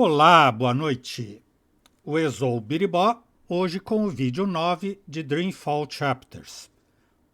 Olá, boa noite. O Exou Biribó, hoje com o vídeo 9 de Dreamfall Chapters.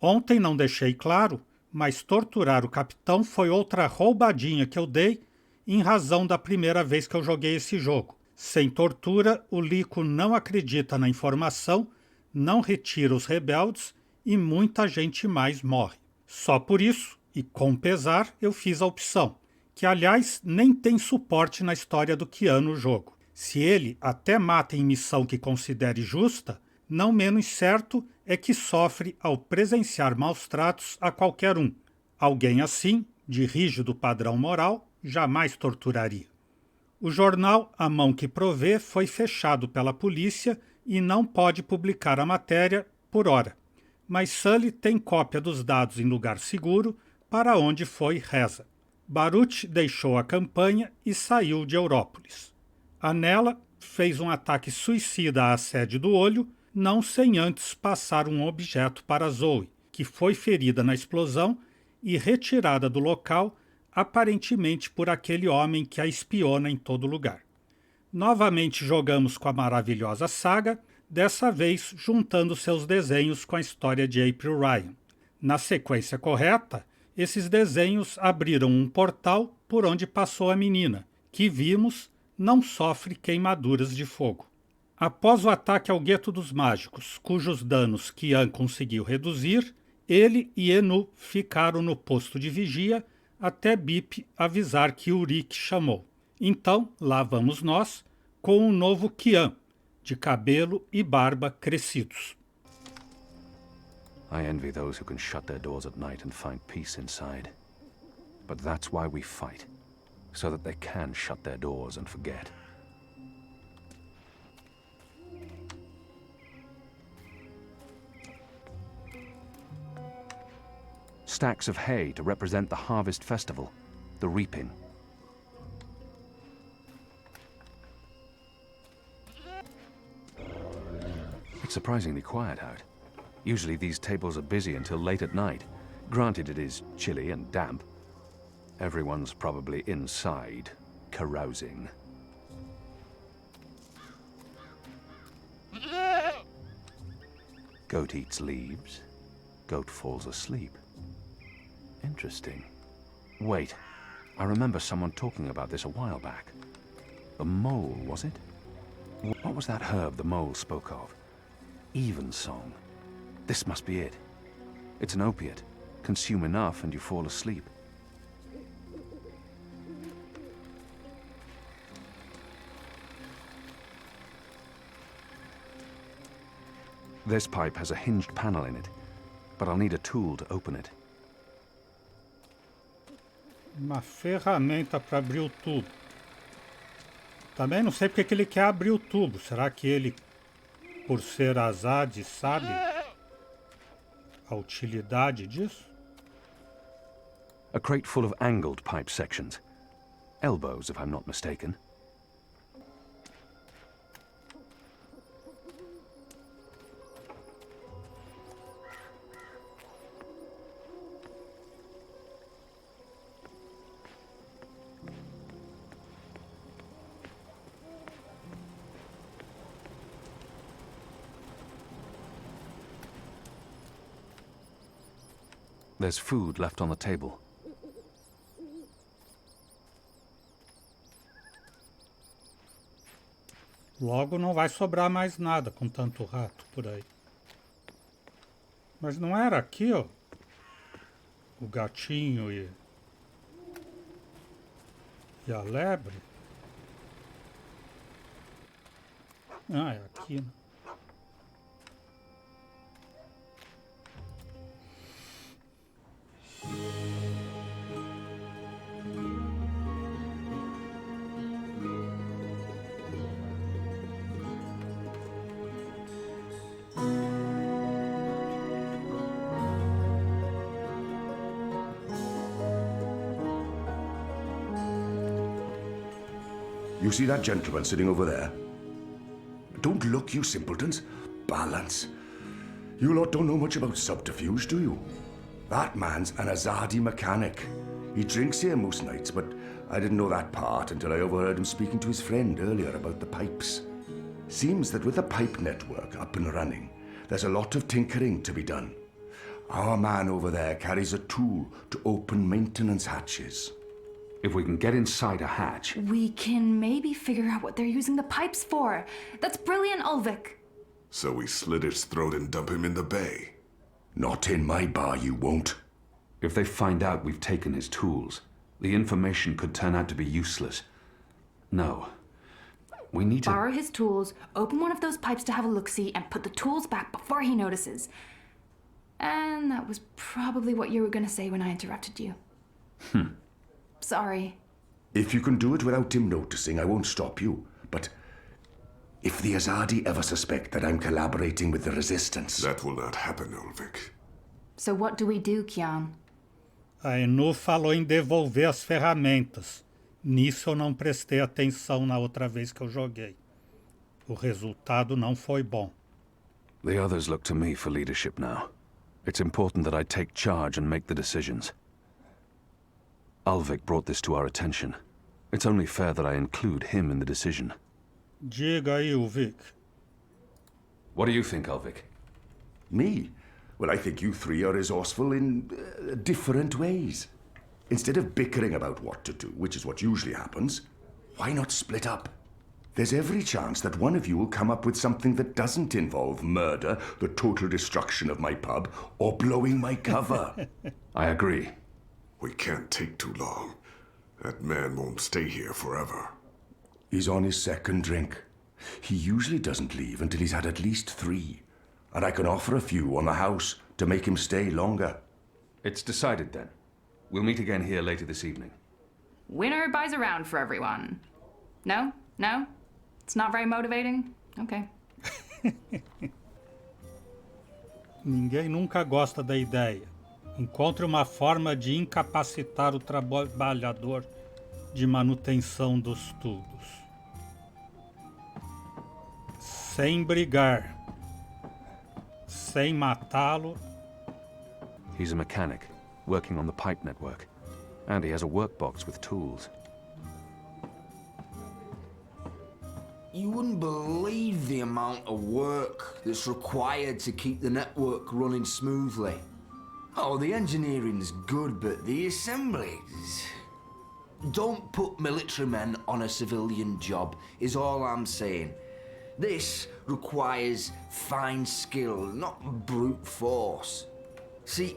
Ontem não deixei claro, mas torturar o capitão foi outra roubadinha que eu dei em razão da primeira vez que eu joguei esse jogo. Sem tortura, o Lico não acredita na informação, não retira os rebeldes e muita gente mais morre. Só por isso, e com pesar, eu fiz a opção, que aliás nem tem suporte na história do Kian no jogo. Se ele até mata em missão que considere justa, não menos certo é que sofre ao presenciar maus tratos a qualquer um. Alguém assim, de rígido padrão moral, jamais torturaria. O jornal A Mão que Provê foi fechado pela polícia e não pode publicar a matéria por hora. Mas Sully tem cópia dos dados em lugar seguro, para onde foi reza. Baruch deixou a campanha e saiu de Európolis. Anela fez um ataque suicida à sede do olho, não sem antes passar um objeto para Zoe, que foi ferida na explosão e retirada do local, aparentemente por aquele homem que a espiona em todo lugar. Novamente jogamos com a maravilhosa saga, dessa vez juntando seus desenhos com a história de April Ryan. Na sequência correta, esses desenhos abriram um portal por onde passou a menina, que vimos não sofre queimaduras de fogo. Após o ataque ao Gueto dos Mágicos, cujos danos Kian conseguiu reduzir, ele e Enu ficaram no posto de vigia até Bip avisar que Urik chamou. Então, lá vamos nós, com um novo Kian, de cabelo e barba crescidos. I envy those who can shut their doors at night and find peace inside. But that's why we fight, so that they can shut their doors and forget. Stacks of hay to represent the harvest festival, the reaping. It's surprisingly quiet out. Usually these tables are busy until late at night. Granted, it is chilly and damp. Everyone's probably inside, carousing. Goat eats leaves. Goat falls asleep. Interesting. Wait, I remember someone talking about this a while back. The mole, was it? What was that herb the mole spoke of? Evensong. This must be it. It's an opiate. Consume enough and you fall asleep. This pipe has a hinged panel in it, but I'll need a tool to open it. Uma ferramenta para abrir o tubo. Também não sei porque que ele quer abrir o tubo. Será que ele, por ser Azad, sabe a utilidade disso? A crate full of angled pipe sections. Elbows, if I'm not mistaken. There's food left on the table. Logo não vai sobrar mais nada com tanto rato por aí. Mas não era aqui, ó, o gatinho e a lebre? Ah, é aqui, né? You see that gentleman sitting over there? Don't look, you simpletons. Balance. You lot don't know much about subterfuge, do you? That man's an Azadi mechanic. He drinks here most nights, but I didn't know that part until I overheard him speaking to his friend earlier about the pipes. Seems that with the pipe network up and running, there's a lot of tinkering to be done. Our man over there carries a tool to open maintenance hatches. If we can get inside a hatch... We can maybe figure out what they're using the pipes for. That's brilliant, Ulvik. So we slit his throat and dump him in the bay. Not in my bar, you won't. If they find out we've taken his tools, the information could turn out to be useless. No. We need to... Borrow his tools, open one of those pipes to have a look-see, and put the tools back before he notices. And that was probably what you were going to say when I interrupted you. Sorry. If you can do it without him noticing, I won't stop you. But if the Azadi ever suspect that I'm collaborating with the Resistance... That will not happen, Ulvik. So what do we do, Kian? A Enu falou em devolver as ferramentas. Nisso eu não prestei atenção na outra vez que eu joguei. O resultado não foi bom. The others look to me for leadership now. It's important that I take charge and make the decisions. Ulvik brought this to our attention. It's only fair that I include him in the decision. Diga aí, Ulvik. What do you think, Ulvik? Me? Well, I think you three are resourceful in different ways. Instead of bickering about what to do, which is what usually happens, why not split up? There's every chance that one of you will come up with something that doesn't involve murder, the total destruction of my pub, or blowing my cover. I agree. We can't take too long. That man won't stay here forever. He's on his second drink. He usually doesn't leave until he's had at least 3. And I can offer a few on the house to make him stay longer. It's decided then. We'll meet again here later this evening. Winner buys a round for everyone. No? No? It's not very motivating? Okay. Ninguém nunca gosta da ideia. Encontre uma forma de incapacitar o trabalhador de manutenção dos tubos. Sem brigar. Sem matá-lo. He's a mechanic, working on the pipe network. And he has a workbox with tools. You wouldn't believe the amount of work that's required to keep the network running smoothly. Oh, the engineering's good, but the assembly... Don't put military men on a civilian job, is all I'm saying. This requires fine skill, not brute force. See,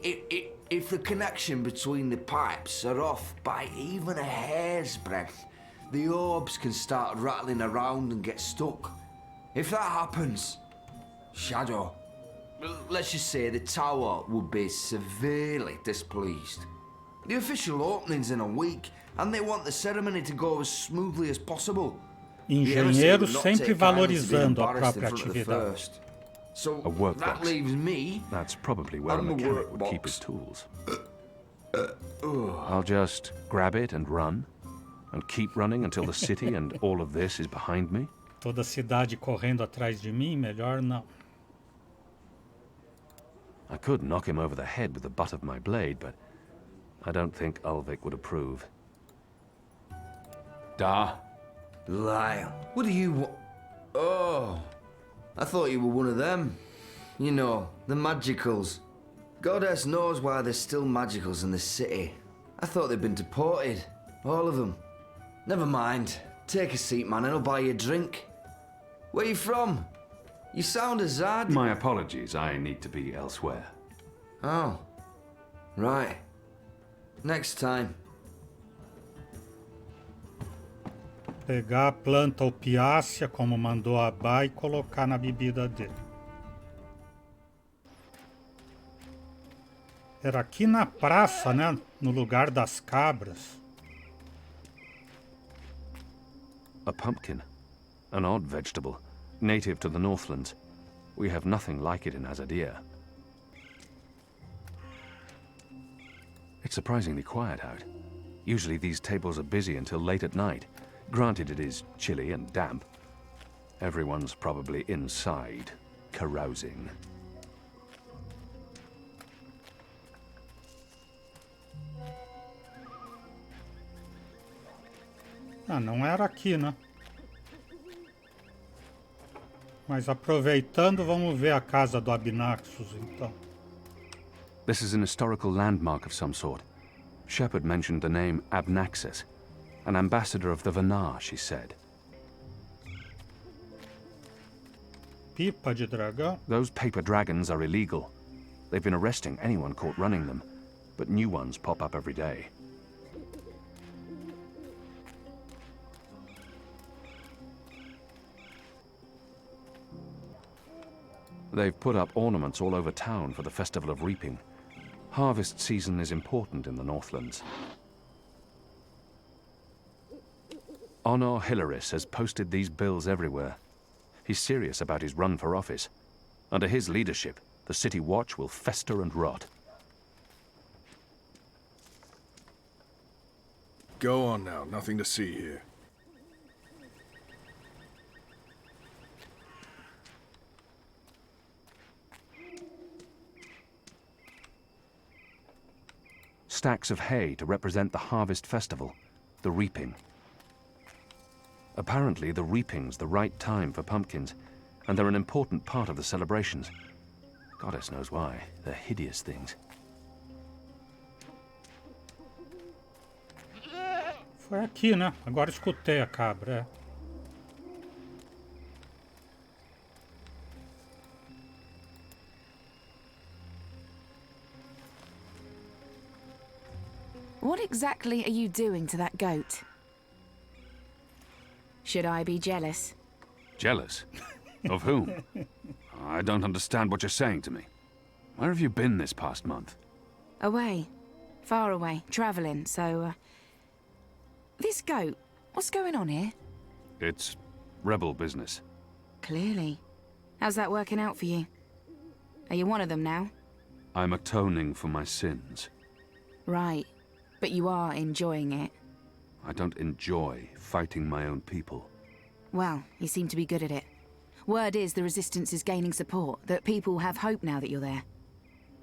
if the connection between the pipes are off by even a hair's breadth, the orbs can start rattling around and get stuck. If that happens, Shadow, let's just say the tower would be severely displeased. The official opening's in a week, and they want the ceremony to go as smoothly as possible. Engenheiro sempre valorizando a própria atividade. So A workbox. that leaves me. That's probably where a I'm a mechanic would keep workbox. his tools. I'll just grab it and run, and keep running until the city and all of this is behind me. Toda a cidade correndo atrás de mim, melhor não. I could knock him over the head with the butt of my blade, but I don't think Ulvik would approve. Da? Lyle, what do you want? Oh, I thought you were one of them. You know, the magicals. Goddess knows why there's still magicals in the city. I thought they'd been deported. All of them. Never mind. Take a seat, man, and I'll buy you a drink. Where you from? You sound Azad. My apologies, I need to be elsewhere. Oh, right. Next time. Pegar a planta opiácea, como mandou a Abá, e colocar na bebida dele. Era aqui na praça, né? No lugar das cabras. A pumpkin. An odd vegetable, native to the Northlands. We have nothing like it in Azadir. It's surprisingly quiet out. Usually these tables are busy until late at night. Granted, it is chilly and damp. Everyone's probably inside, carousing. Ah, não era aqui, né? Mas aproveitando, vamos ver a casa do Abnaxus, então. This is an historical landmark of some sort. Shepard mentioned the name Abnaxus, an ambassador of the Vanar, she said. Pipa de dragão? Those paper dragons are illegal. They've been arresting anyone caught running them, but new ones pop up every day. They've put up ornaments all over town for the Festival of Reaping. Harvest season is important in the Northlands. Honor Hilaris has posted these bills everywhere. He's serious about his run for office. Under his leadership, the City Watch will fester and rot. Go on now, nothing to see here. Stacks of hay to represent the harvest festival, the reaping. Apparently, the reaping's the right time for pumpkins, and they're an important part of the celebrations. Goddess knows why. They're hideous things. Foi aqui, né? Agora escutei a cabra, é. What exactly are you doing to that goat? Should I be jealous? Jealous? Of whom? I don't understand what you're saying to me. Where have you been this past month? Away. Far away. Travelling, so, This goat, what's going on here? It's rebel business. Clearly. How's that working out for you? Are you one of them now? I'm atoning for my sins. Right. But you are enjoying it. I don't enjoy fighting my own people. Well, you seem to be good at it. Word is the Resistance is gaining support, that people have hope now that you're there.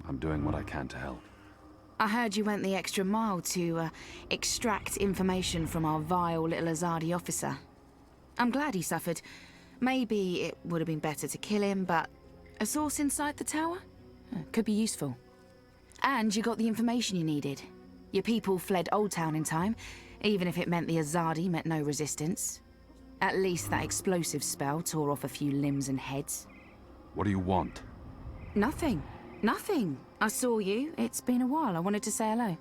I'm doing what I can to help. I heard you went the extra mile to, extract information from our vile little Azadi officer. I'm glad he suffered. Maybe it would have been better to kill him, but a source inside the tower? Could be useful. And you got the information you needed. Your people fled Old Town in time, even if it meant the Azadi met no resistance. At least that explosive spell tore off a few limbs and heads. What do you want? Nothing. Nothing. I saw you. It's been a while. I wanted to say hello.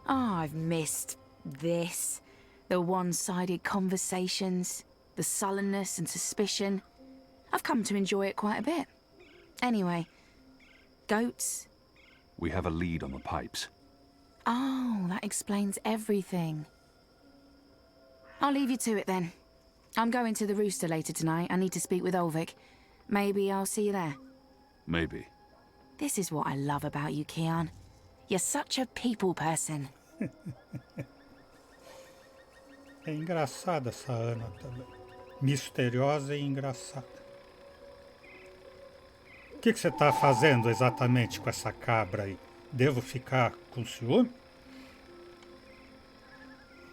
Oh, I've missed this. The one-sided conversations, the sullenness and suspicion. I've come to enjoy it quite a bit. Anyway, goats? We have a lead on the pipes. Oh, that explains everything. I'll leave you to it then. I'm going to the Rooster later tonight. I need to speak with Ulvik. Maybe I'll see you there. Maybe. This is what I love about you, Kian. You're such a people person. É engraçada essa Ana também. Misteriosa e engraçada. O que você está fazendo exatamente com essa cabra aí? Devo ficar com ciúme?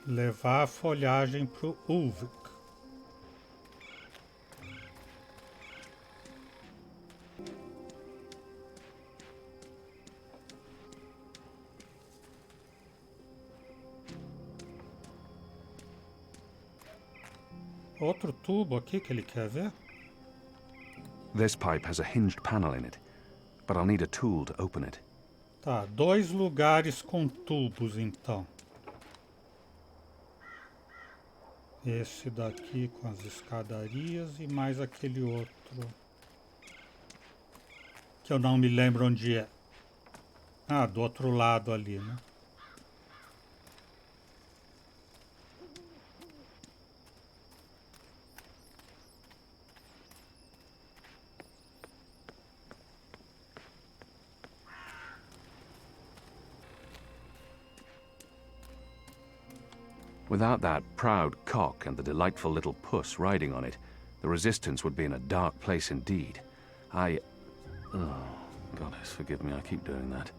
Levar a folhagem pro Ulvik. Outro tubo aqui que ele quer ver? This pipe has a hinged panel in it, but I'll need a tool to open it. Tá, 2 lugares com tubos então. Esse daqui com as escadarias e mais aquele outro. Que eu não me lembro onde é. Ah, do outro lado ali, né? Without that proud cock and the delightful little puss riding on it, the Resistance would be in a dark place indeed. Oh, goddess, forgive me, I keep doing that.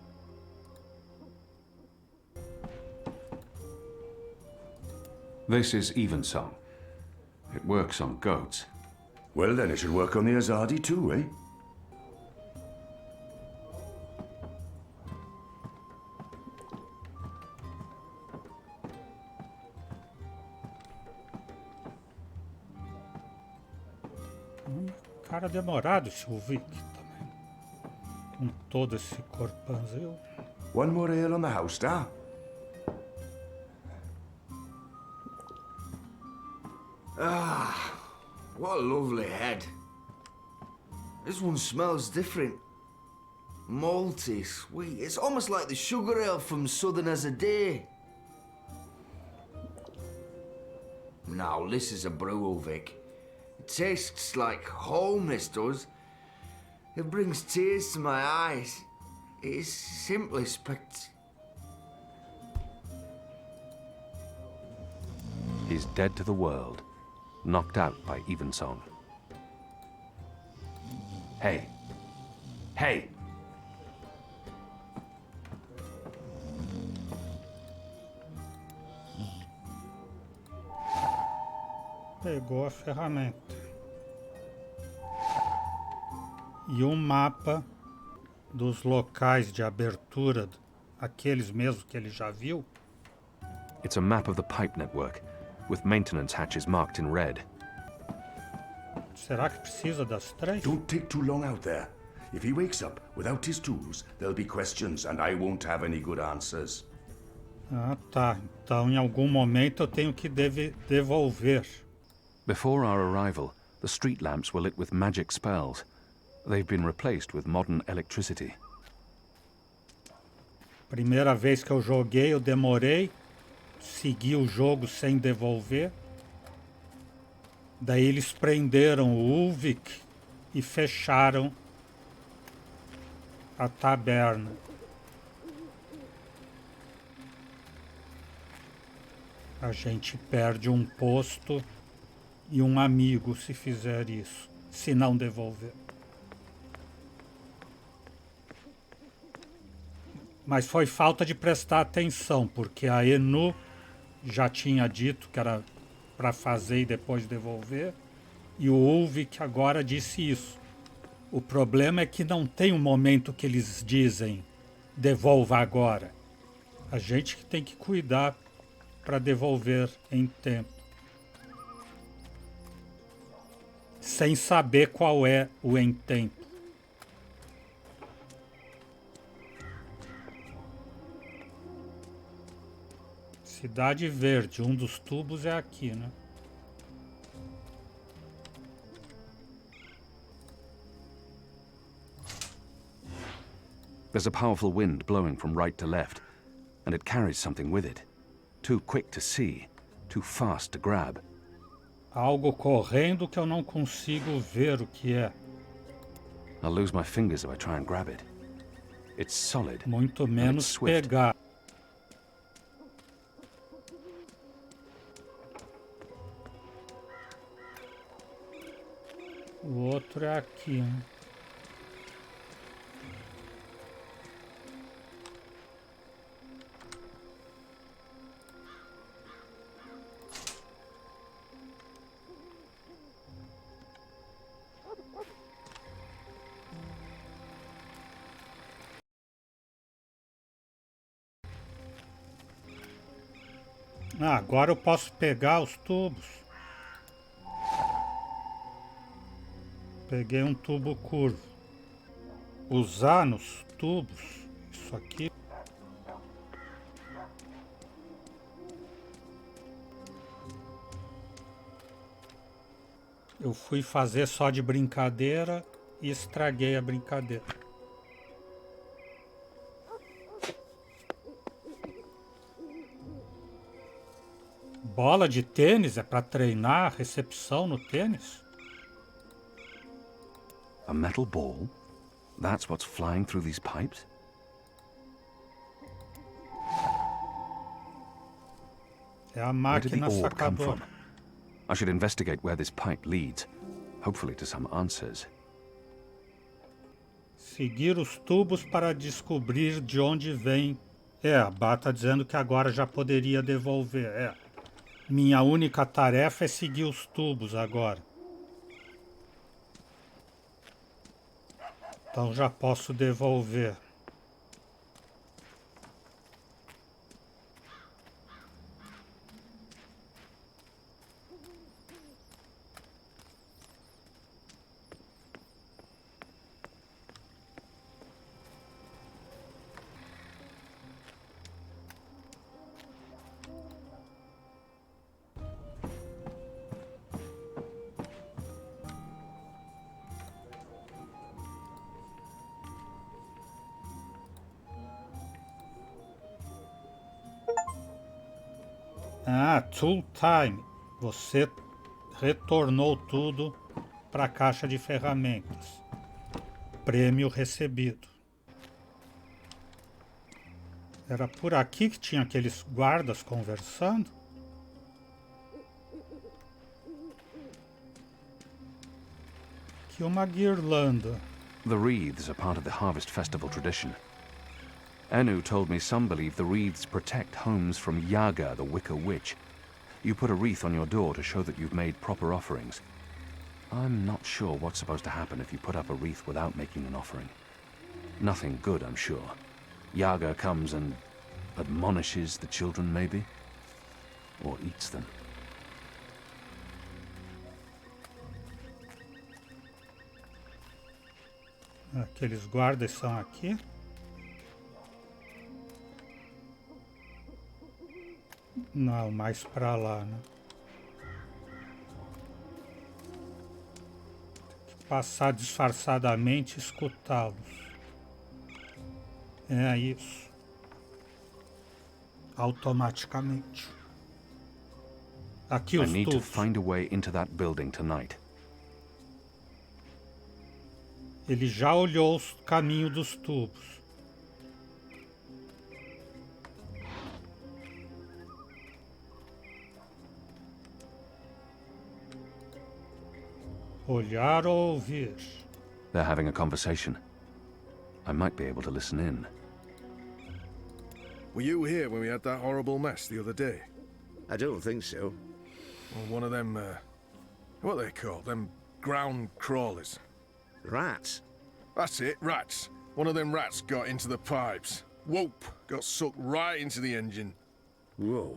This is evensong. It works on goats. Well, then it should work on the Azadi too, eh? Cara demorado esse Ulvik também. Com todo esse corpanzil. One more ale on the house, star. Ah, what a lovely head. This one smells different. Malty, sweet. It's almost like the sugar ale from Southern as a Day. Now, this is a brew, Vic. It tastes like home, this does. It brings tears to my eyes. It is simply He's dead to the world, knocked out by evensong. Hey. Hey! Pegou a ferramenta. E um mapa dos locais de abertura, aqueles mesmo que ele já viu. It's a map of the pipe network, with maintenance hatches marked in red. Será que precisa das 3? Don't take too long out there. If he wakes up without his tools, there'll be questions and I won't have any good answers. Ah, tá. Então, em algum momento eu tenho que devolver. Before our arrival, the street lamps were lit with magic spells. They've been replaced with modern electricity. Primeira vez que eu joguei, eu demorei. Segui o jogo sem devolver. Daí eles prenderam o Ulvik e fecharam a taberna. A gente perde um posto e um amigo se fizer isso, se não devolver. Mas foi falta de prestar atenção, porque a Enu já tinha dito que era para fazer e depois devolver, e o Ulvik agora disse isso. O problema é que não tem um momento que eles dizem devolva agora. A gente que tem que cuidar para devolver em tempo. Sem saber qual é o em tempo. Cidade Verde, um dos tubos é aqui, né? There's a powerful wind blowing from right to left, and it carries something with it. Too quick to see, too fast to grab. Algo correndo que eu não consigo ver o que é. I'll lose my fingers if I try and grab it. It's solid. Muito menos pegar. O outro é aqui, né? Ah, agora eu posso pegar os tubos. Peguei um tubo curvo. Usar nos tubos. Isso aqui. Eu fui fazer só de brincadeira e estraguei a brincadeira. Bola de tênis é para treinar a recepção no tênis? A metal ball? That's what's flying through these pipes? É a Where did the máquina orb come sacadora. from? I should investigate where this pipe leads, hopefully to some answers. Seguir os tubos para descobrir de onde vem. É, a Bá tá dizendo que agora já poderia devolver. É. Minha única tarefa é seguir os tubos agora. Então já posso devolver. Ah, tool time. Você retornou tudo para a caixa de ferramentas. Prêmio recebido. Era por aqui que tinha aqueles guardas conversando? Aqui uma guirlanda. The wreaths are part of the Harvest Festival tradition. Anu told me some believe the wreaths protect homes from Yaga, the Wicker Witch. You put a wreath on your door to show that you've made proper offerings. I'm not sure what's supposed to happen if you put up a wreath without making an offering. Nothing good, I'm sure. Yaga comes and admonishes the children, maybe? Or eats them. Aqueles guardas são aqui? Não, mais pra lá, né? Tem que passar disfarçadamente e escutá-los. É isso. Automaticamente. Aqui I os need to tubos. find a way into that building tonight. Ele já olhou o caminho dos tubos. Olhar ou ouvir? They're having a conversation. I might be able to listen in. Were you here when we had that horrible mess the other day? I don't think so. Or one of them, what are they called? Them ground crawlers. Rats? That's it, rats. One of them rats got into the pipes. Whoop! Got sucked right into the engine. Whoa.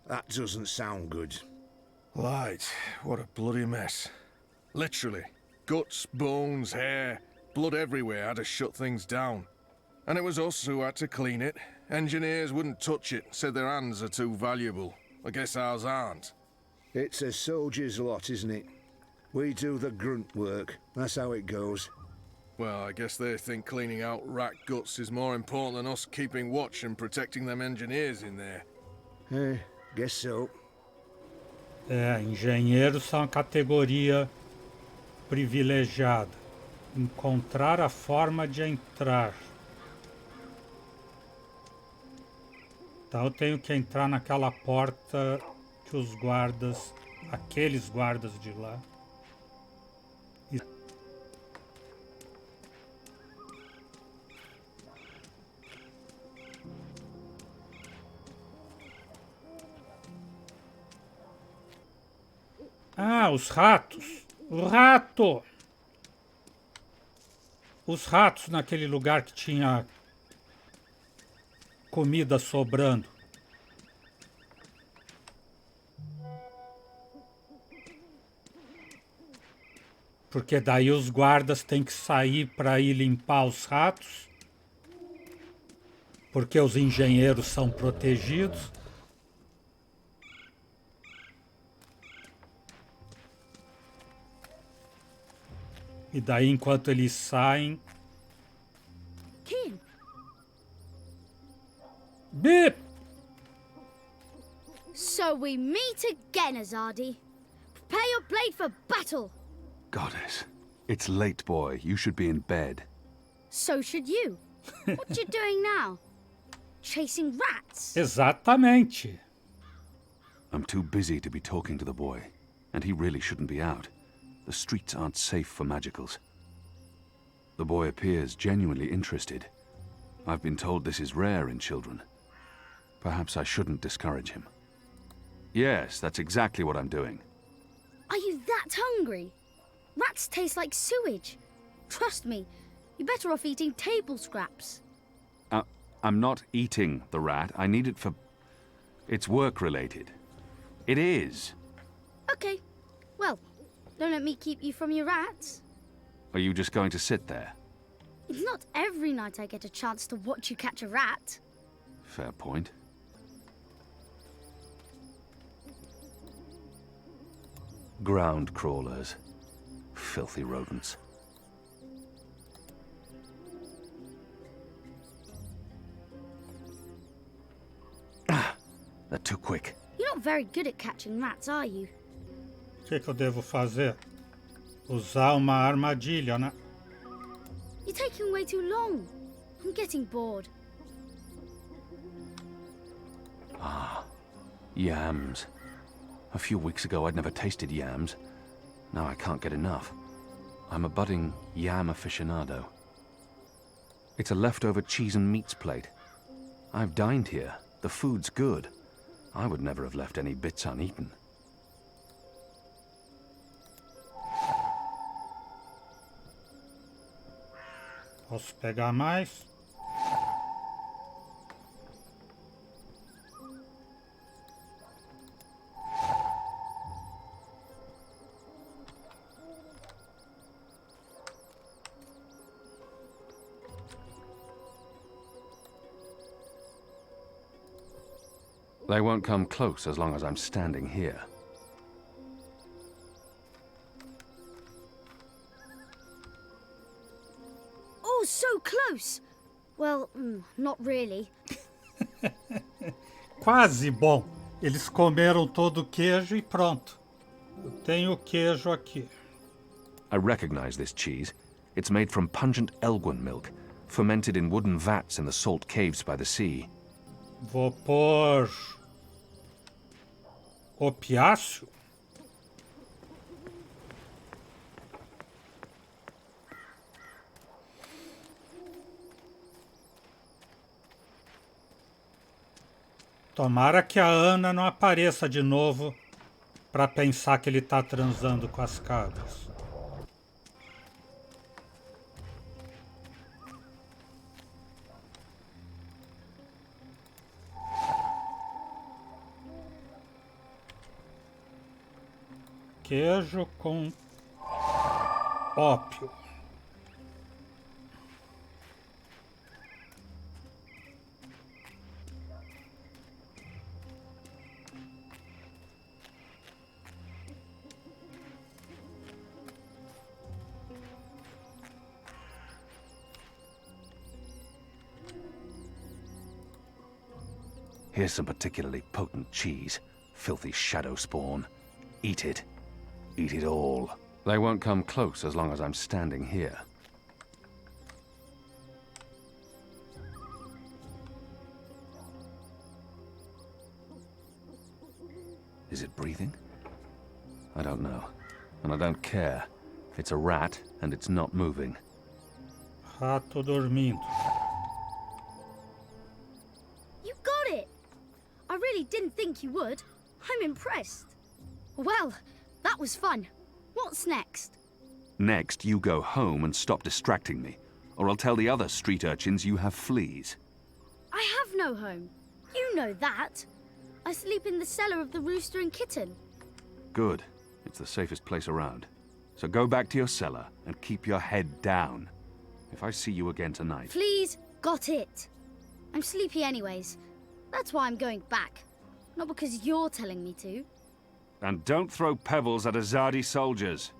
That doesn't sound good. Light, what a bloody mess. Literally. Guts, bones, hair, blood everywhere had to shut things down. And it was us who had to clean it. Engineers wouldn't touch it, said their hands are too valuable. I guess ours aren't. It's a soldier's lot, isn't it? We do the grunt work. That's how it goes. Well, I guess they think cleaning out rat guts is more important than us keeping watch and protecting them engineers in there. Guess so. É, engenheiros são a categoria privilegiada. Encontrar a forma de entrar. Então eu tenho que entrar naquela porta que os guardas, aqueles guardas de lá. Ah, os ratos. O rato! Os ratos naquele lugar que tinha comida sobrando. Porque daí os guardas têm que sair para ir limpar os ratos. Porque os engenheiros são protegidos. E daí, enquanto eles saem... Kim. Bip! So we meet again, Azadi. Prepare your blade for battle. Goddess. It's late, boy. You should be in bed. So should you. What you doing now? Chasing rats? Exatamente. I'm too busy to be talking to the boy, and he really shouldn't be out. The streets aren't safe for magicals. The boy appears genuinely interested. I've been told this is rare in children. Perhaps I shouldn't discourage him. Yes, that's exactly what I'm doing. Are you that hungry? Rats taste like sewage. Trust me, you're better off eating table scraps. I'm not eating the rat. I need it for... It's work-related. It is. Okay, well, don't let me keep you from your rats. Are you just going to sit there? It's not every night I get a chance to watch you catch a rat. Fair point. Ground crawlers. Filthy rodents. They're too quick. You're not very good at catching rats, are you? O que eu devo fazer? Usar uma armadilha, né? You're taking way too long. I'm getting bored. Yams. A few weeks ago I'd never tasted yams. Now I can't get enough. I'm a budding yam aficionado. It's a leftover cheese and meats plate. I've dined here. The food's good. I would never have left any bits uneaten. Posso pegar mais? They won't come close as long as I'm standing here. Oh, so close! Well, not really. Quase bom. Eles comeram todo o queijo e pronto. Eu tenho o queijo aqui. I recognize this cheese. It's made from pungent Elguin milk, fermented in wooden vats in the salt caves by the sea. Vou pôr opiáceo. Tomara que a Ana não apareça de novo para pensar que ele tá transando com as cabras. Queijo com ópio. Here's some particularly potent cheese. Filthy shadow spawn. Eat it. Eat it all. They won't come close as long as I'm standing here. Is it breathing? I don't know. And I don't care. It's a rat, and it's not moving. Rato dormindo. You got it! I really didn't think you would. I'm impressed. Well, that was fun. What's next? Next, you go home and stop distracting me, or I'll tell the other street urchins you have fleas. I have no home. You know that. I sleep in the cellar of the Rooster and Kitten. Good. It's the safest place around. So go back to your cellar and keep your head down. If I see you again tonight... Please, got it. I'm sleepy anyways. That's why I'm going back. Not because you're telling me to. And don't throw pebbles at Azadi soldiers.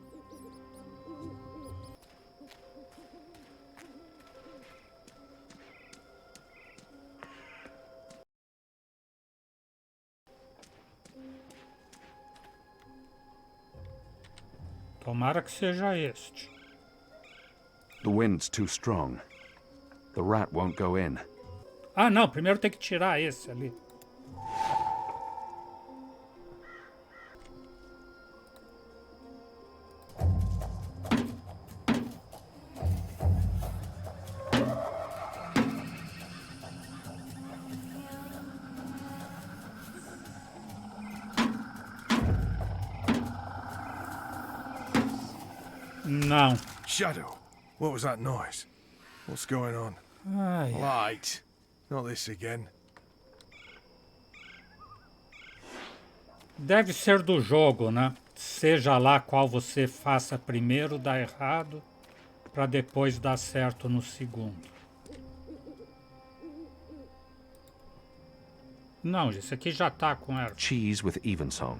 Tomara que seja este. The wind's too strong. The rat won't go in. Ah, não. Primeiro tem que tirar esse ali. Não. Shadow, what was that noise? What's going on? Ai. Light. Not this again. Deve ser do jogo, né? Seja lá qual você faça primeiro, dá errado, para depois dar certo no segundo. Não, esse aqui já tá com ela. Cheese with evensong.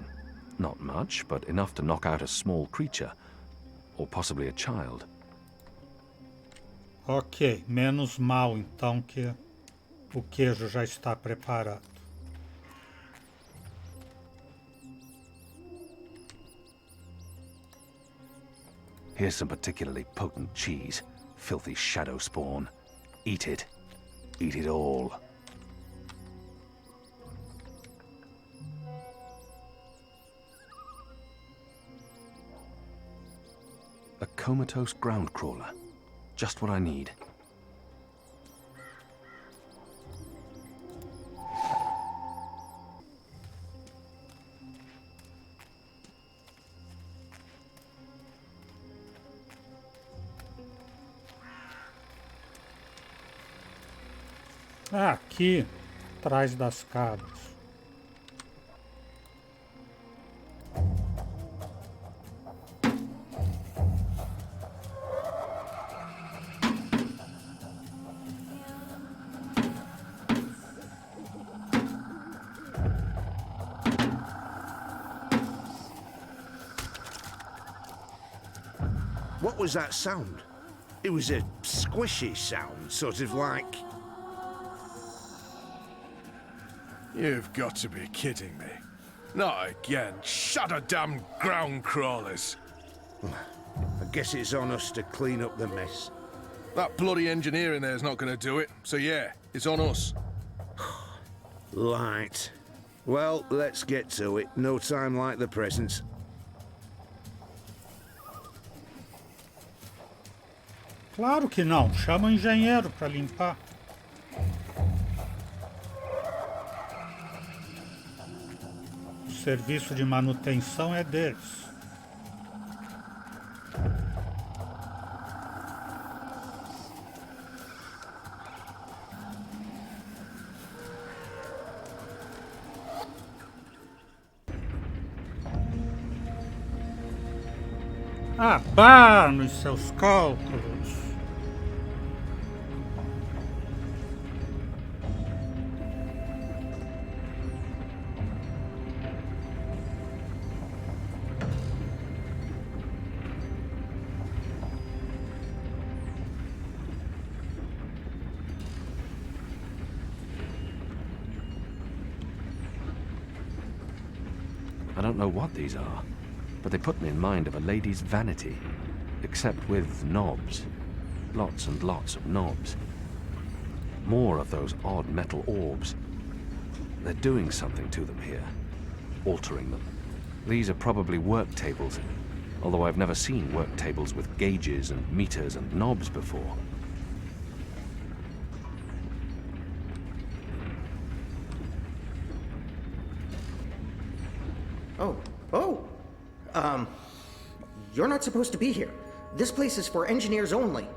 Not much, but enough to knock out a small creature. Or possibly a child. Ok, menos mal então que o queijo já está preparado. Here's some particularly potent cheese. Filthy shadow spawn. Eat it. Eat it all. A comatose ground crawler. Just what I need. Aqui, atrás das cabras. What was that sound? It was a squishy sound, sort of like... You've got to be kidding me. Not again. Shut a damn ground crawlers. I guess it's on us to clean up the mess. That bloody engineer in there's not going to do it. So yeah, it's on us. Right. Well, let's get to it. No time like the present. Claro que não. Chama o engenheiro para limpar. O serviço de manutenção é deles. Abá nos seus cálculos. I don't know what these are, but they put me in mind of a lady's vanity, except with knobs. Lots and lots of knobs. More of those odd metal orbs. They're doing something to them here, altering them. These are probably work tables, although I've never seen work tables with gauges and meters and knobs before. You're not supposed to be here. This place is for engineers only.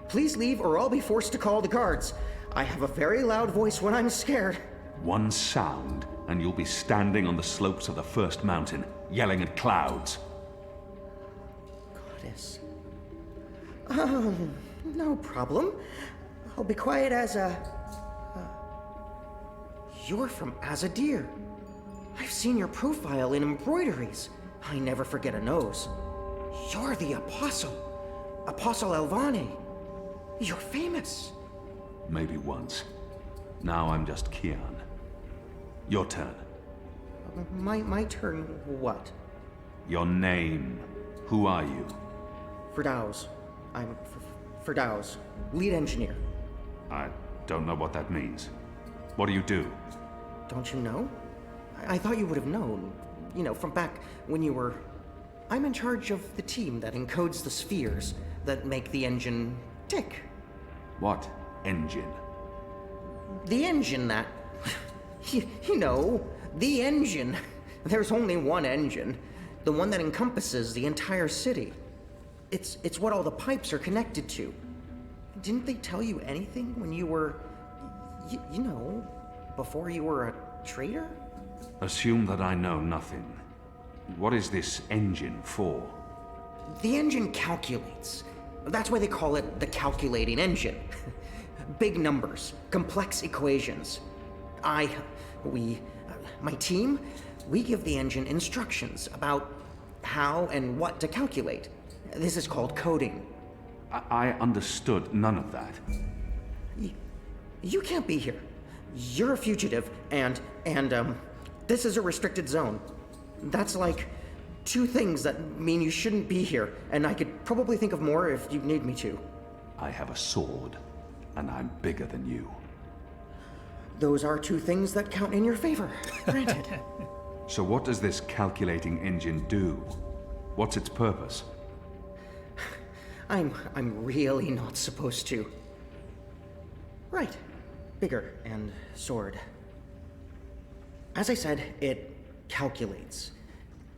Please leave or I'll be forced to call the guards. I have a very loud voice when I'm scared. One sound, and you'll be standing on the slopes of the first mountain, yelling at clouds. Goddess. No problem. I'll be quiet as a... You're from Azadir. I've seen your profile in embroideries. I never forget a nose. You're the Apostle. Apostle Elvane. You're famous. Maybe once. Now I'm just Kian. Your turn. My turn what? Your name. Who are you? Firdaus. I'm Firdaus, lead engineer. I don't know what that means. What do you do? Don't you know? I thought you would have known. You know, from back when you were... I'm in charge of the team that encodes the spheres that make the engine tick. What engine? The engine that... you know, the engine. There's only one engine. The one that encompasses the entire city. It's what all the pipes are connected to. Didn't they tell you anything when you were... you know, before you were a trader? Assume that I know nothing. What is this engine for? The engine calculates. That's why they call it the calculating engine. Big numbers, complex equations. My team, we give the engine instructions about how and what to calculate. This is called coding. I understood none of that. You can't be here. You're a fugitive, and this is a restricted zone. That's like 2 things that mean you shouldn't be here, and I could probably think of more if you need me to. I have a sword, and I'm bigger than you. Those are 2 things that count in your favor, granted. So what does this calculating engine do? What's its purpose? I'm really not supposed to. Right. Bigger and sword. As I said, it calculates.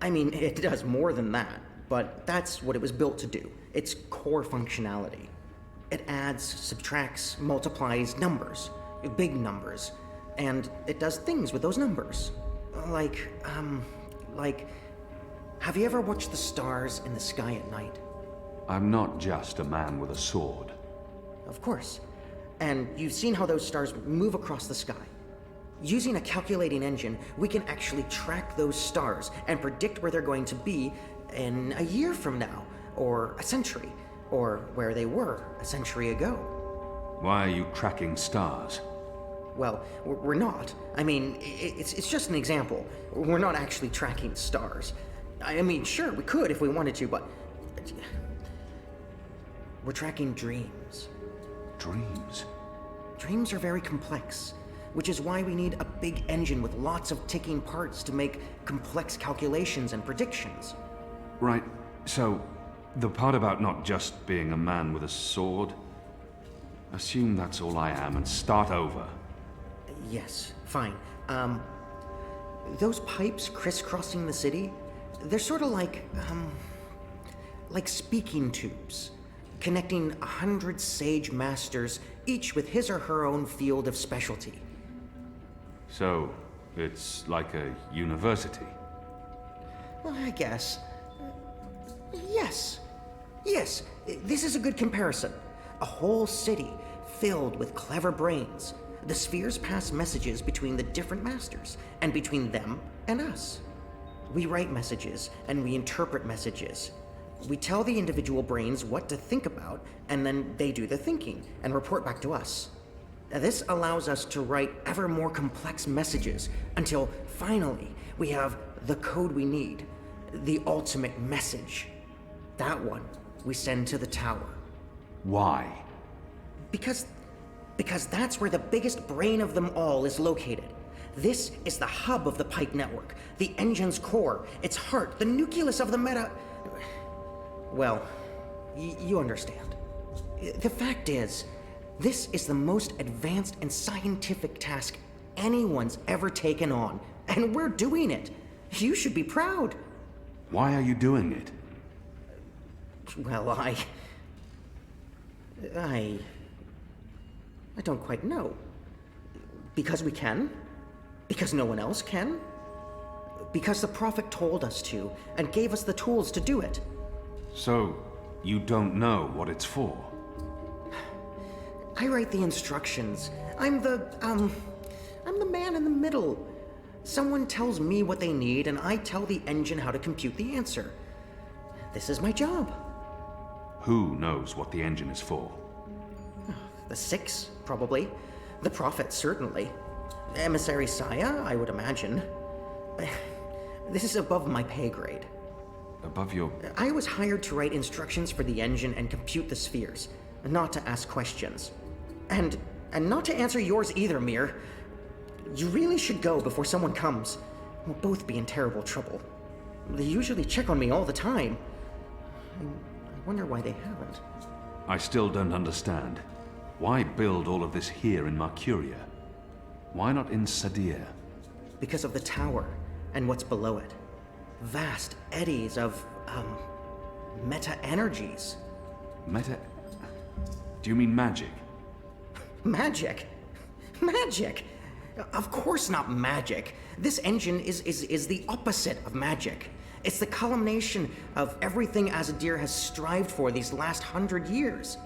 I mean, it does more than that, but that's what it was built to do. Its core functionality. It adds, subtracts, multiplies numbers. Big numbers. And it does things with those numbers. Like, have you ever watched the stars in the sky at night? I'm not just a man with a sword. Of course. And you've seen how those stars move across the sky. Using a calculating engine, we can actually track those stars and predict where they're going to be in a year from now, or a century, or where they were a century ago. Why are you tracking stars? Well, we're not. I mean, it's just an example. We're not actually tracking stars. I mean, sure, we could if we wanted to, but... we're tracking dreams. Dreams? Dreams are very complex, which is why we need a big engine with lots of ticking parts to make complex calculations and predictions. Right, so the part about not just being a man with a sword, assume that's all I am and start over. Yes, fine. Those pipes crisscrossing the city, they're sort of like speaking tubes, connecting 100 sage masters, each with his or her own field of specialty. So, it's like a university? Well, I guess. Yes. Yes, this is a good comparison. A whole city filled with clever brains. The spheres pass messages between the different masters, and between them and us. We write messages, and we interpret messages. We tell the individual brains what to think about, and then they do the thinking, and report back to us. This allows us to write ever more complex messages, until finally we have the code we need, the ultimate message. That one we send to the tower. Why? Because that's where the biggest brain of them all is located. This is the hub of the pipe network, the engine's core, its heart, the nucleus of the meta... Well, you understand. The fact is, this is the most advanced and scientific task anyone's ever taken on, and we're doing it. You should be proud. Why are you doing it? Well, I don't quite know. Because we can? Because no one else can? Because the Prophet told us to, and gave us the tools to do it. So, you don't know what it's for? I write the instructions. I'm the man in the middle. Someone tells me what they need, and I tell the engine how to compute the answer. This is my job. Who knows what the engine is for? The Six, probably. The Prophet, certainly. Emissary Saya, I would imagine. This is above my pay grade. Above your... I was hired to write instructions for the engine and compute the spheres, not to ask questions. And not to answer yours either, Mir. You really should go before someone comes. We'll both be in terrible trouble. They usually check on me all the time. I wonder why they haven't. I still don't understand. Why build all of this here in Mercuria? Why not in Sadir? Because of the tower and what's below it. Vast eddies of, meta-energies. Meta... Do you mean magic? Magic? Magic? Of course not magic. This engine is the opposite of magic. It's the culmination of everything Azadir has strived for these last 100 years.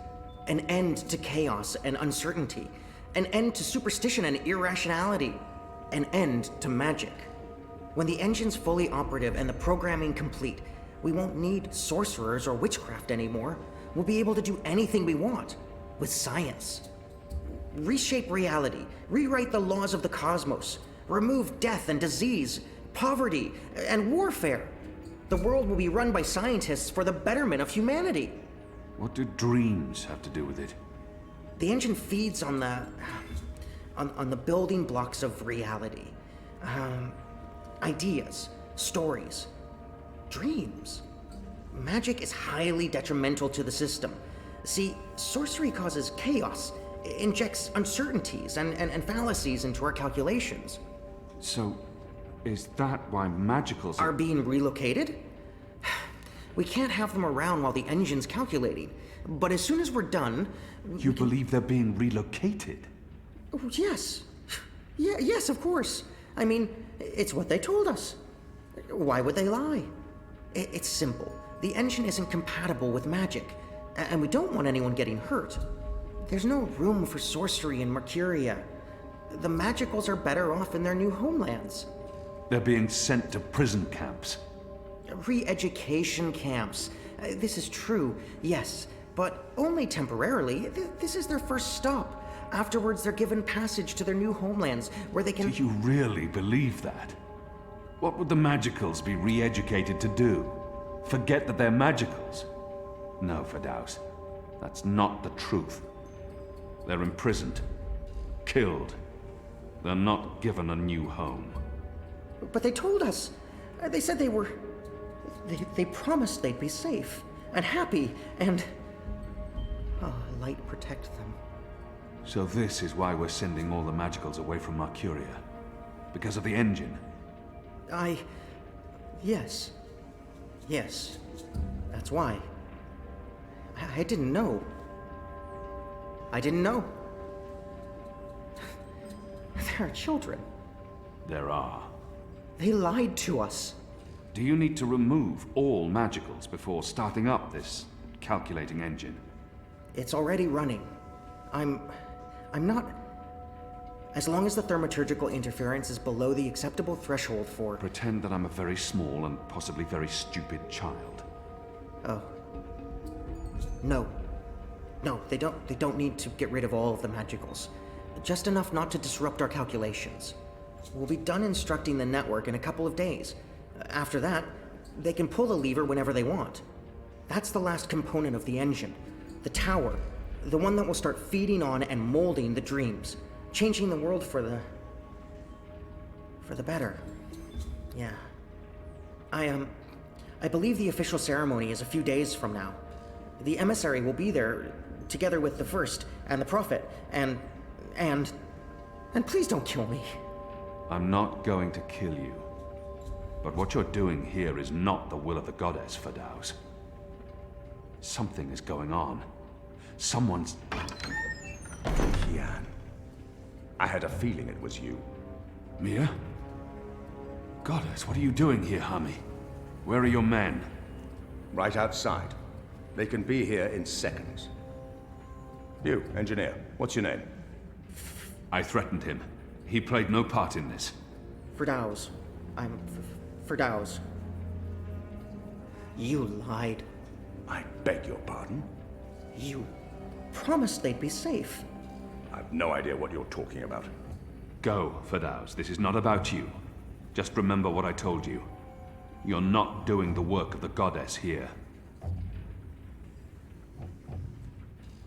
An end to chaos and uncertainty. An end to superstition and irrationality. An end to magic. When the engine's fully operative and the programming complete, we won't need sorcerers or witchcraft anymore. We'll be able to do anything we want. With science. Reshape reality. Rewrite the laws of the cosmos. Remove death and disease, poverty, and warfare. The world will be run by scientists for the betterment of humanity. What do dreams have to do with it? The engine feeds on the building blocks of reality. Ideas, stories, dreams. Magic is highly detrimental to the system. See, sorcery causes chaos, injects uncertainties and fallacies into our calculations. So, is that why magicals are being relocated? We can't have them around while the engine's calculating. But as soon as we're done... You believe they're being relocated? Oh, yes. Yes, of course. I mean, it's what they told us. Why would they lie? It's simple. The engine isn't compatible with magic, and we don't want anyone getting hurt. There's no room for sorcery in Mercuria. The magicals are better off in their new homelands. They're being sent to prison camps. Re-education camps. This is true, yes, but only temporarily. This is their first stop. Afterwards, they're given passage to their new homelands, where they can... Do you really believe that? What would the magicals be re-educated to do? Forget that they're magicals? No, Firdaus. That's not the truth. They're imprisoned. Killed. They're not given a new home. But they told us. They said they were... They promised they'd be safe and happy and... Oh, light protect them. So this is why we're sending all the magicals away from Mercuria? Because of the engine? Yes. Yes. That's why. I didn't know. I didn't know. There are children. There are. They lied to us. Do you need to remove all magicals before starting up this calculating engine? It's already running. I'm not... As long as the thaumaturgical interference is below the acceptable threshold for... Pretend that I'm a very small and possibly very stupid child. Oh. No. No, they don't need to get rid of all of the magicals. Just enough not to disrupt our calculations. We'll be done instructing the network in a couple of days. After that, they can pull the lever whenever they want. That's the last component of the engine. The tower. The one that will start feeding on and molding the dreams. Changing the world for the better. Yeah. I believe the official ceremony is a few days from now. The emissary will be there, together with the First, and the Prophet, and please don't kill me. I'm not going to kill you. But what you're doing here is not the will of the goddess, Firdaus. Something is going on. Someone's... Kian. I had a feeling it was you. Mia? Goddess, what are you doing here, Hami? Where are your men? Right outside. They can be here in seconds. You, engineer, what's your name? I threatened him. He played no part in this. Firdaus. I'm Firdaus. You lied. I beg your pardon? You promised they'd be safe. I've no idea what you're talking about. Go, Firdaus. This is not about you. Just remember what I told you. You're not doing the work of the goddess here.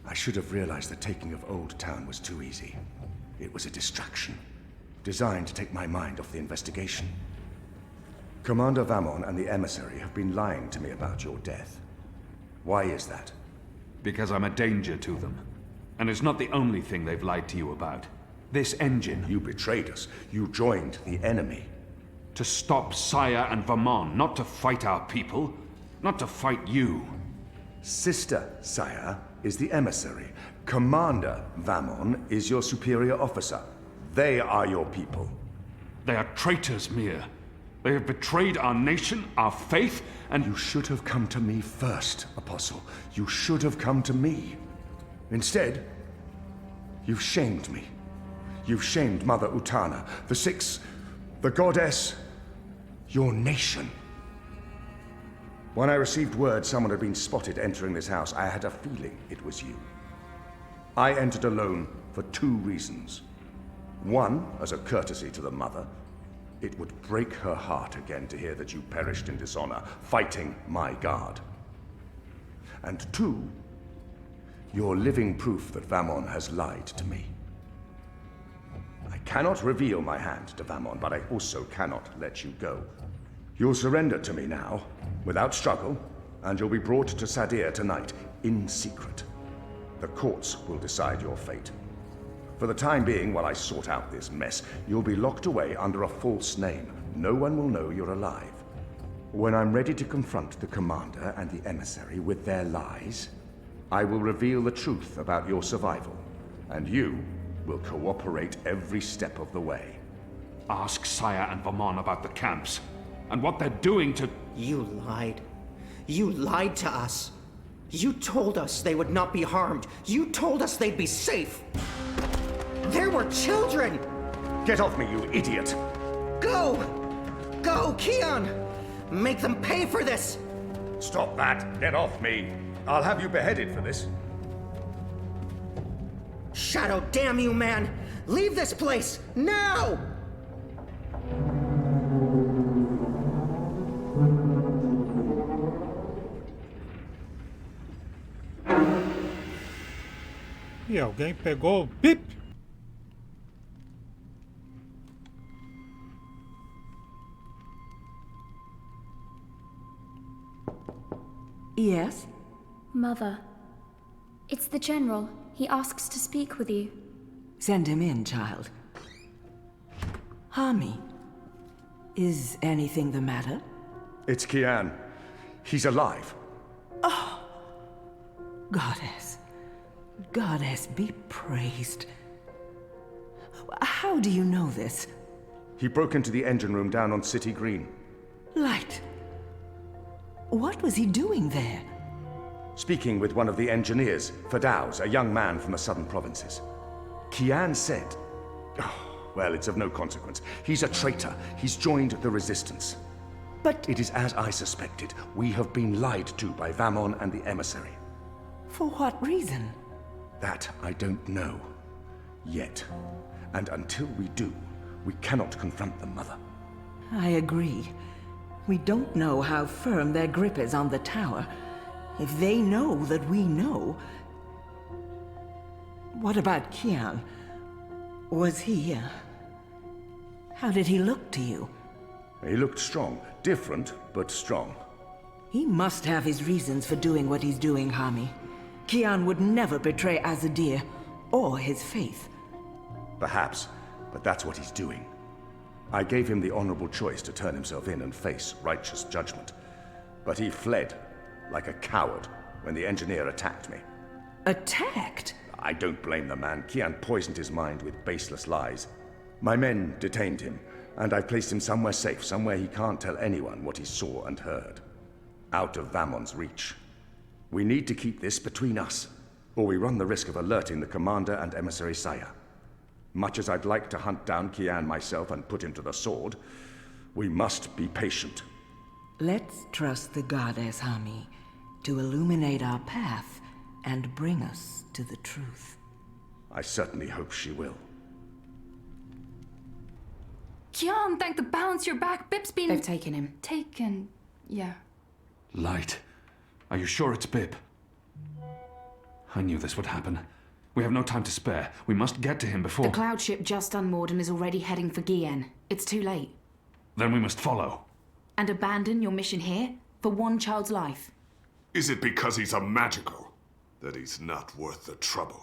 I should have realized the taking of Old Town was too easy. It was a distraction, designed to take my mind off the investigation. Commander Vamon and the emissary have been lying to me about your death. Why is that? Because I'm a danger to them. And it's not the only thing they've lied to you about. This engine... You betrayed us. You joined the enemy. To stop Saya and Vamon, not to fight our people. not to fight you. Sister Saya is the emissary. Commander Vamon is your superior officer. They are your people. They are traitors, Mir. They have betrayed our nation, our faith, and... You should have come to me first, Apostle. You should have come to me. Instead, you've shamed me. You've shamed Mother Utana, the Six, the Goddess, your nation. When I received word someone had been spotted entering this house, I had a feeling it was you. I entered alone for 2 reasons. One, as a courtesy to the Mother. It would break her heart again to hear that you perished in dishonor, fighting my guard. And 2, you're living proof that Vamon has lied to me. I cannot reveal my hand to Vamon, but I also cannot let you go. You'll surrender to me now, without struggle, and you'll be brought to Sadir tonight, in secret. The courts will decide your fate. For the time being, while I sort out this mess, you'll be locked away under a false name. No one will know you're alive. When I'm ready to confront the commander and the emissary with their lies, I will reveal the truth about your survival, and you will cooperate every step of the way. Ask Saya and Vamon about the camps, and what they're doing to... You lied. You lied to us. You told us they would not be harmed. You told us they'd be safe. There were children! Get off me, you idiot! Go! Go, Kian! Make them pay for this! Stop that! Get off me! I'll have you beheaded for this. Shadow, damn you, man! Leave this place, now! E alguém pegou o bip? Yes? Mother. It's the General. He asks to speak with you. Send him in, child. Hami, is anything the matter? It's Kian. He's alive. Oh! Goddess. Goddess be praised. How do you know this? He broke into the engine room down on City Green. Light. What was he doing there? Speaking with one of the engineers, Fadaus, a young man from the southern provinces. Kian said... Oh, well, it's of no consequence. He's a traitor. He's joined the resistance. But... It is as I suspected. We have been lied to by Vamon and the emissary. For what reason? That I don't know. Yet. And until we do, we cannot confront them, Mother. I agree. We don't know how firm their grip is on the tower. If they know that we know... What about Kian? Was he... How did he look to you? He looked strong. Different, but strong. He must have his reasons for doing what he's doing, Hami. Kian would never betray Azadir, or his faith. Perhaps, but that's what he's doing. I gave him the honorable choice to turn himself in and face righteous judgment. But he fled, like a coward, when the engineer attacked me. Attacked? I don't blame the man. Kian poisoned his mind with baseless lies. My men detained him, and I placed him somewhere safe, somewhere he can't tell anyone what he saw and heard. Out of Vamon's reach. We need to keep this between us, or we run the risk of alerting the commander and emissary Saya. Much as I'd like to hunt down Kian myself and put him to the sword, we must be patient. Let's trust the goddess, Hami, to illuminate our path and bring us to the truth. I certainly hope she will. Kian, thank the balance you're back. Bip's been... They've taken him. Taken... yeah. Light. Are you sure it's Bip? I knew this would happen. We have no time to spare. We must get to him before... The cloud ship just unmoored and is already heading for Gien. It's too late. Then we must follow. And abandon your mission here for one child's life. Is it because he's a magical that he's not worth the trouble?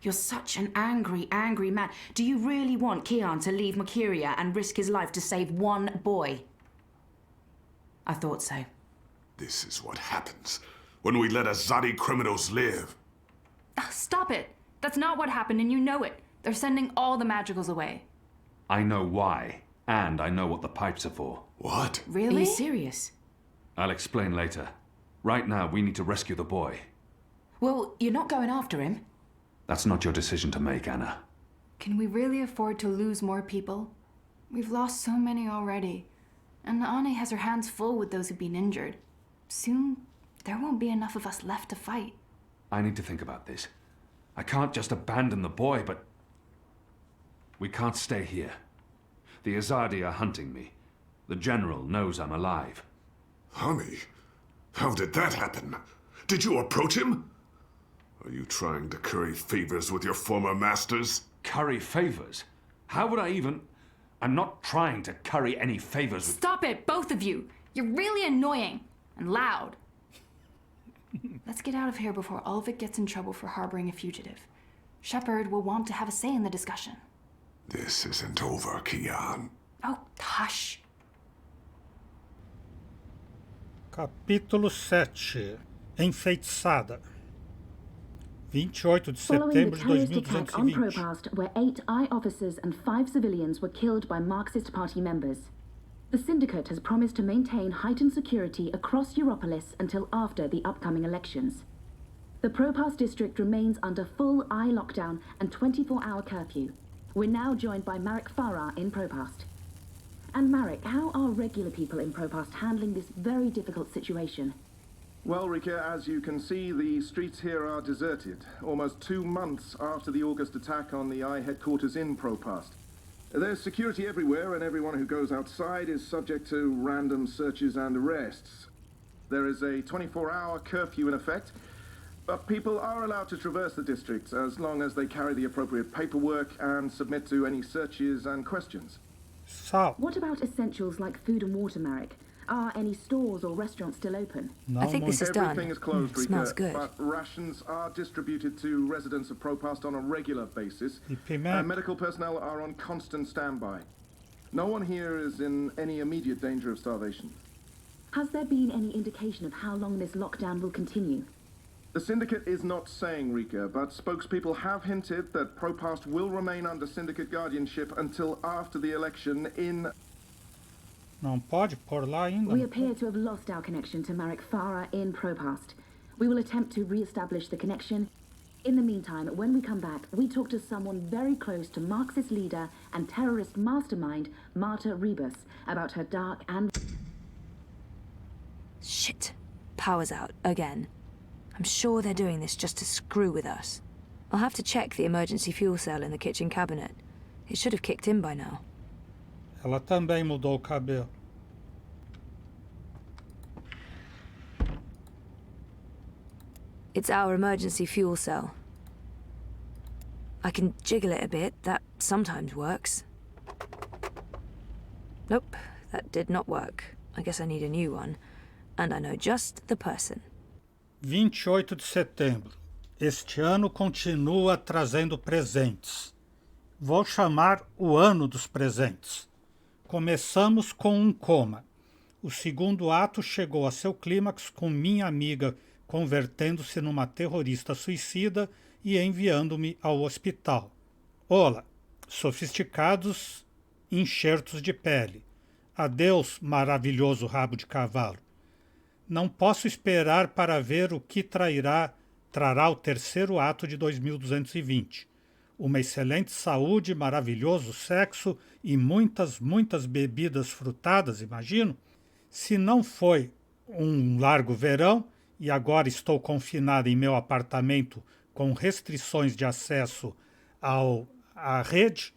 You're such an angry, angry man. Do you really want Kian to leave Mercuria and risk his life to save one boy? I thought so. This is what happens when we let Azadi criminals live. Stop it! That's not what happened, and you know it. They're sending all the magicals away. I know why, and I know what the pipes are for. What? Really? Are you serious? I'll explain later. Right now, we need to rescue the boy. Well, you're not going after him. That's not your decision to make, Anna. Can we really afford to lose more people? We've lost so many already. And Anne has her hands full with those who've been injured. Soon, there won't be enough of us left to fight. I need to think about this. I can't just abandon the boy, but... we can't stay here. The Azadi are hunting me. The General knows I'm alive. Honey, how did that happen? Did you approach him? Are you trying to curry favors with your former masters? Curry favors? How would I even... I'm not trying to curry any favors with... Stop it, both of you! You're really annoying and loud. Let's get out of here before Ulvik gets in trouble for harboring a fugitive. Shepard will want to have a say in the discussion. This isn't over, Kian. Oh, hush. Capítulo 7. Enfeitiçada. 28 de Following setembro the de terrorist attack on 2220. Propast, where 8 I officers and 5 civilians were killed by Marxist Party members, the Syndicate has promised to maintain heightened security across Europolis until after the upcoming elections. The Propast district remains under full eye lockdown and 24-hour curfew. We're now joined by Marek Farah in Propast. And Marek, how are regular people in Propast handling this very difficult situation? Well, Rika, as you can see, the streets here are deserted, almost 2 months after the August attack on the I headquarters in Propast. There's security everywhere, and everyone who goes outside is subject to random searches and arrests. There is a 24-hour curfew in effect, but people are allowed to traverse the district as long as they carry the appropriate paperwork and submit to any searches and questions. What about essentials like food and water, Marek? Are any stores or restaurants still open? I think this is done. Everything is closed, Rika, Smells good. but rations are distributed to residents of Propast on a regular basis, and medical personnel are on constant standby. No one here is in any immediate danger of starvation. Has there been any indication of how long this lockdown will continue? The Syndicate is not saying, Rika, but spokespeople have hinted that Propast will remain under Syndicate guardianship until after the election in... Não pode pôr lá ainda. We appear to have lost our connection to Marek Farah in Propast. We will attempt to re-establish the connection. In the meantime, when we come back, we talk to someone very close to Marxist leader and terrorist mastermind Marta Rebus about her dark and... Shit. Power's out, again. I'm sure they're doing this just to screw with us. I'll have to check the emergency fuel cell in the kitchen cabinet. It should have kicked in by now. Ela também mudou o cabelo. It's our emergency fuel cell. I can jiggle it a bit, that sometimes works. Nope, that did not work. I guess I need a new one. And I know just the person. 28 de setembro. Este ano continua trazendo presentes. Vou chamar o ano dos presentes. Começamos com um coma. O segundo ato chegou a seu clímax com minha amiga convertendo-se numa terrorista suicida e enviando-me ao hospital. Olá, sofisticados enxertos de pele. Adeus, maravilhoso rabo de cavalo. Não posso esperar para ver o que trará o terceiro ato de 2220. Uma excelente saúde, maravilhoso sexo e muitas bebidas frutadas, imagino. Se não foi um largo verão e agora estou confinado em meu apartamento com restrições de acesso à rede,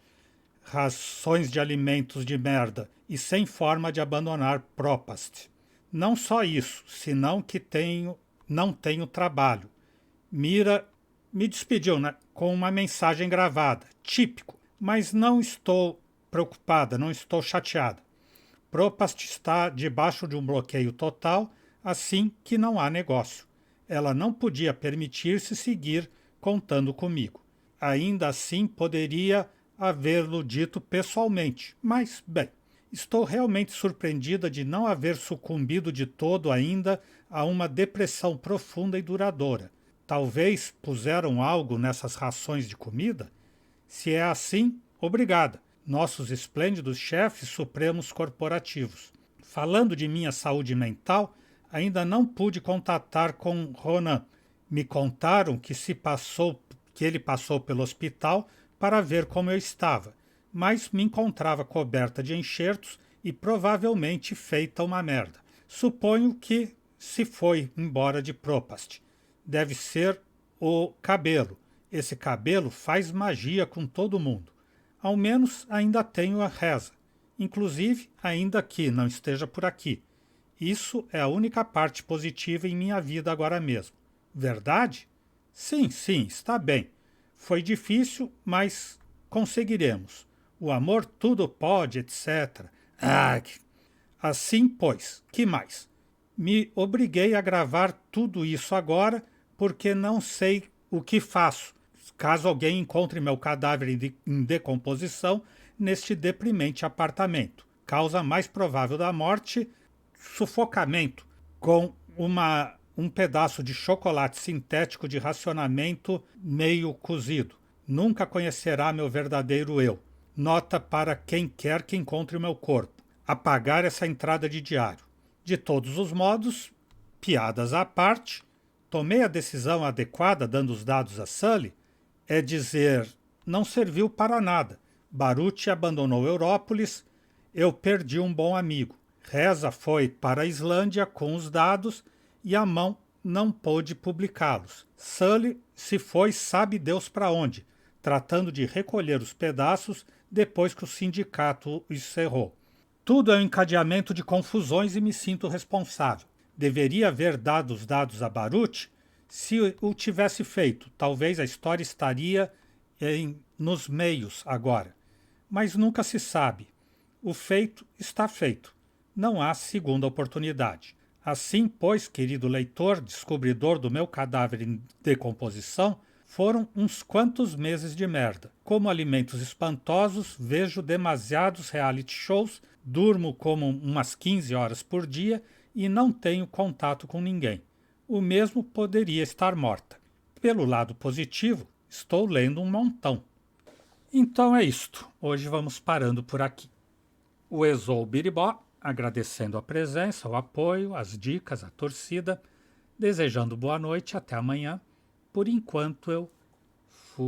rações de alimentos de merda e sem forma de abandonar Propast. Não só isso, senão que não tenho trabalho. Mira me despediu, né, com uma mensagem gravada, típico, mas não estou preocupada, não estou chateada. Propast está debaixo de um bloqueio total, assim que não há negócio. Ela não podia permitir-se seguir contando comigo. Ainda assim, poderia havê-lo dito pessoalmente, mas, bem, Estou realmente surpreendida de não haver sucumbido de todo ainda a uma depressão profunda e duradoura. Talvez puseram algo nessas rações de comida? Se é assim, obrigada, nossos esplêndidos chefes supremos corporativos. Falando de minha saúde mental, ainda não pude contatar com Ronan. Me contaram que ele passou pelo hospital para ver como eu estava, mas me encontrava coberta de enxertos e provavelmente feita uma merda. Suponho que se foi embora de Propast. Deve ser o cabelo. Esse cabelo faz magia com todo mundo. Ao menos ainda tenho a reza. Inclusive, ainda que não esteja por aqui. Isso é a única parte positiva em minha vida agora mesmo. Verdade? Sim, está bem. Foi difícil, mas conseguiremos. O amor tudo pode, etc. Assim, pois, que mais? Me obriguei a gravar tudo isso agora porque não sei o que faço, caso alguém encontre meu cadáver em decomposição neste deprimente apartamento. Causa mais provável da morte, sufocamento com um pedaço de chocolate sintético de racionamento meio cozido. Nunca conhecerá meu verdadeiro eu. Nota para quem quer que encontre o meu corpo. Apagar essa entrada de diário. De todos os modos, piadas à parte, tomei a decisão adequada dando os dados a Sully, é dizer, não serviu para nada. Baruch abandonou Európolis, eu perdi um bom amigo. Reza foi para a Islândia com os dados e a mão não pôde publicá-los. Sully se foi sabe Deus para onde, tratando de recolher os pedaços depois que o sindicato o encerrou. Tudo é um encadeamento de confusões e me sinto responsável. Deveria haver dado os dados a Baruch. Se o tivesse feito, talvez a história estaria nos meios agora. Mas nunca se sabe. O feito está feito. Não há segunda oportunidade. Assim, pois, querido leitor, descobridor do meu cadáver em decomposição, foram uns quantos meses de merda. Como alimentos espantosos, vejo demasiados reality shows, durmo como umas 15 horas por dia e não tenho contato com ninguém. O mesmo poderia estar morta. Pelo lado positivo, estou lendo um montão. Então é isto. Hoje vamos parando por aqui. O Exou Biribó, agradecendo a presença, o apoio, as dicas, a torcida, desejando boa noite, até amanhã. Por enquanto eu fui.